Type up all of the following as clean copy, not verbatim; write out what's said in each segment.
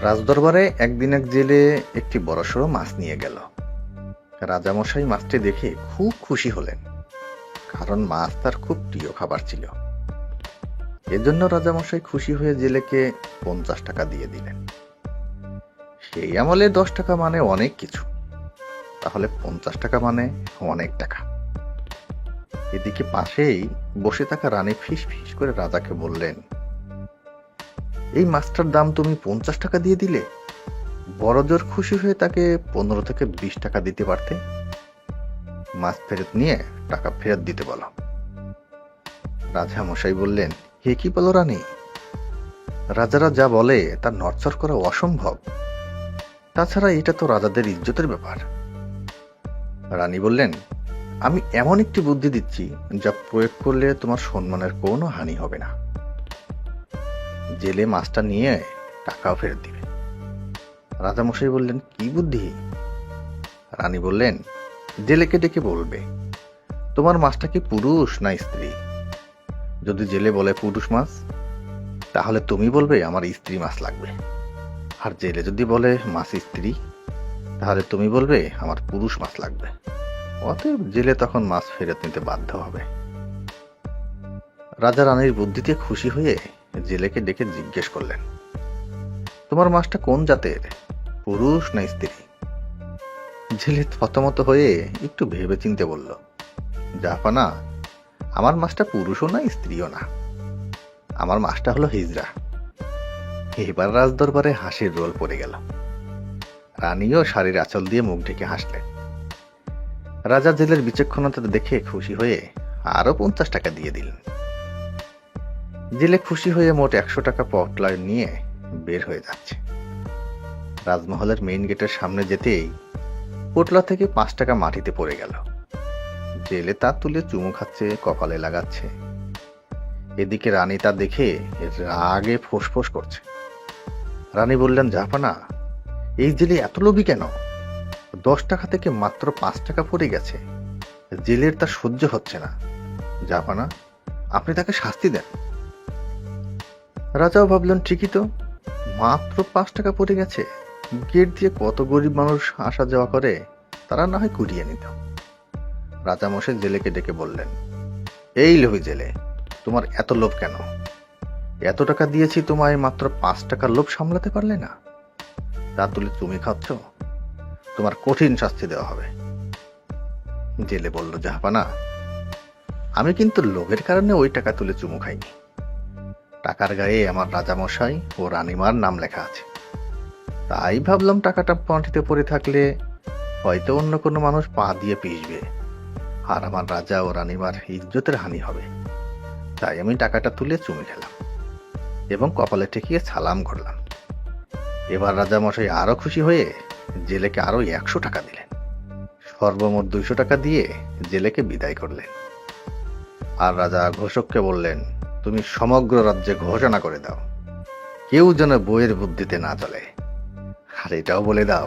রাজদরবারে একদিন এক জেলে একটি বড়সড় মাছ নিয়ে গেল। রাজামশাই মাছটি দেখে খুব খুশি হলেন, কারণ মাছ তার খুব প্রিয় খাবার ছিল। এজন্য রাজামশাই খুশি হয়ে জেলেকে 50 টাকা দিয়ে দিলেন। সেই আমলে 10 টাকা মানে অনেক কিছু, তাহলে 50 টাকা মানে অনেক টাকা। এদিকে পাশেই বসে থাকা রানী ফিস ফিস করে রাজাকে বললেন, এই মাছটার দাম তুমি 50 টাকা দিয়ে দিলে। বড়জোর খুশি হয়ে তাকে 15 থেকে 20 টাকা দিতে পারতে। মাছ ফেরত নিয়ে টাকা ফেরত দিতে বলো। রাজা মশাই বললেন, হে কি বলো রানী, রাজারা যা বলে তা নড়চড় করা অসম্ভব। তাছাড়া এটা তো রাজাদের ইজ্জতের ব্যাপার। রানী বললেন, আমি এমন একটি বুদ্ধি দিচ্ছি যা প্রয়োগ করলে তোমার সম্মানের কোনো হানি হবে না। জেলে মাছটা নিয়ে টাকাও ফেরত দিবে। রাজামশাই বললেন, কি বুদ্ধি? রানী বললেন, জেলেকে ডেকে বলবে, তোমার মাছটা কি পুরুষ না স্ত্রী? যদি জেলে বলে পুরুষ মাছ, তাহলে তুমি বলবে আমার স্ত্রী মাছ লাগবে। আর জেলে যদি বলে মাছ স্ত্রী, তাহলে তুমি বলবে আমার পুরুষ মাছ লাগবে। অতএব জেলে তখন মাছ ফেরত নিতে বাধ্য হবে। রাজা রানীর বুদ্ধিতে খুশি হয়ে জেলেকে ডেকে জিজ্ঞেস করলেন, তোমার মাছটা কোন জাতের, পুরুষ না স্ত্রী? জেলে থতমত হয়ে একটু ভেবে চিনতে বলল, জাহাপানা, আমার মাছটা পুরুষও না স্ত্রীও না, আমার মাছটা হলো হিজড়া। এবার রাজদরবারে হাসির রোল পড়ে গেল। রানীও শাড়ির আঁচল দিয়ে মুখ ঢেকে হাসলেন। রাজা জেলের বিচক্ষণতা দেখে খুশি হয়ে আরো 50 টাকা দিয়ে দিলেন। জেলে খুশি হয়ে মোট 100 টাকা পটলায় নিয়ে বের হয়ে যাচ্ছে। রাজমহলের মেইন গেটের সামনে যেতেই পোটলা থেকে 5 টাকা মাটিতে পড়ে গেল। জেলে তা তুলে চুমু খাচ্ছে, কপালে লাগাচ্ছে। এদিকে রানী তা দেখে রাগে ফোঁস করছে। রানী বললেন, জাহাপানা, এই জেলে এত লোভী কেন? 10 টাকা থেকে মাত্র 5 টাকা পড়ে গেছে। জেলের তা সহ্য হচ্ছে না। জাহাপানা, আপনি তাকে শাস্তি দেন। রাজাও ভাবলেন, ঠিকই তো, মাত্র 5 টাকা পড়ে গেছে। গেট দিয়ে কত গরিব মানুষ আসা যাওয়া করে, তারা না হয় কুড়িয়ে নিত। রাজামশাই জেলেকে ডেকে বললেন, এই লোভী জেলে, তোমার এত লোভ কেন? এত টাকা দিয়েছি তোমায়, মাত্র 5 টাকার লোভ সামলাতে পারলে না? তা তুলে তুমি খাচ্ছ, তোমার কঠিন শাস্তি দেওয়া হবে। জেলে বলল, জাহাপানা, আমি কিন্তু লোভের কারণে ওই টাকা তুলে চুমু খাইনি। টাকার গায়ে আমার রাজামশাই ও রানীমার নাম লেখা আছে, তাই ভাবলাম টাকাটা মাটিতে পড়ে থাকলে হয়তো অন্য কোনো মানুষ পা দিয়ে পিষবে, আর আমার রাজা ও রানীমার ইজ্জতের হানি হবে। তাই আমি টাকাটা তুলে চুমে খেলাম এবং কপালে ঠেকিয়ে সালাম করলাম। এবার রাজামশাই আরো খুশি হয়ে জেলেকে আরো 100 টাকা দিলেন। সর্বমোট 200 টাকা দিয়ে জেলেকে বিদায় করলেন। আর রাজা ঘোষককে বললেন, তুমি সমগ্র রাজ্যে ঘোষণা করে দাও, কেউ যেন বইয়ের বুদ্ধিতে না চলে। আর এটাও বলে দাও,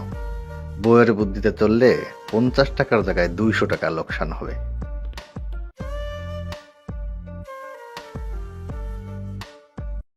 বইয়ের বুদ্ধিতে চললে 50 টাকার জায়গায় 200 টাকা লোকসান হবে।